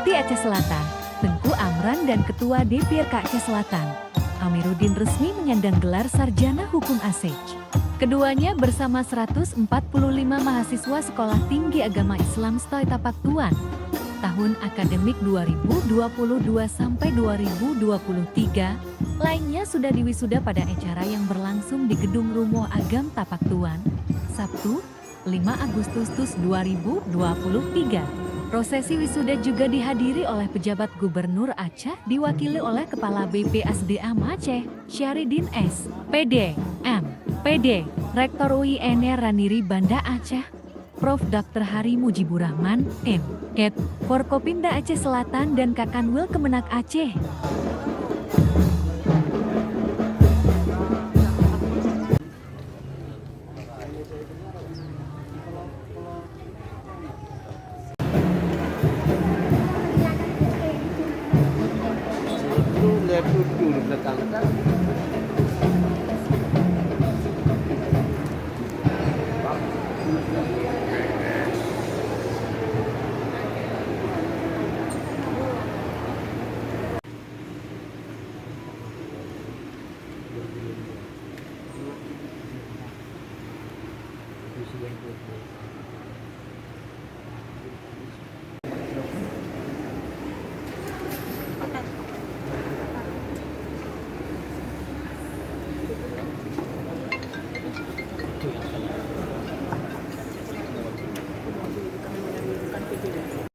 Bupati Aceh Selatan, Tengku Amran dan Ketua DPRK Aceh Selatan, Amiruddin resmi menyandang gelar Sarjana Hukum ASEJ. Keduanya bersama 145 mahasiswa Sekolah Tinggi Agama Islam STOI Tapak Tuan tahun akademik 2022 sampai 2023 lainnya sudah diwisuda pada acara yang berlangsung di Gedung Rumo Agam Tapak Tuan, Sabtu, 5 Agustus 2023. Prosesi wisuda juga dihadiri oleh pejabat Gubernur Aceh diwakili oleh Kepala BPSDM Aceh, Syahridin S. PD, M. PD, Rektor UIN Raniri Banda Aceh, Prof. Dr. Hari Mujibur Rahman, M. Ket, Forkopimda Aceh Selatan dan Kakanwil Kemenak Aceh. Itu lihat dulu di belakang kan.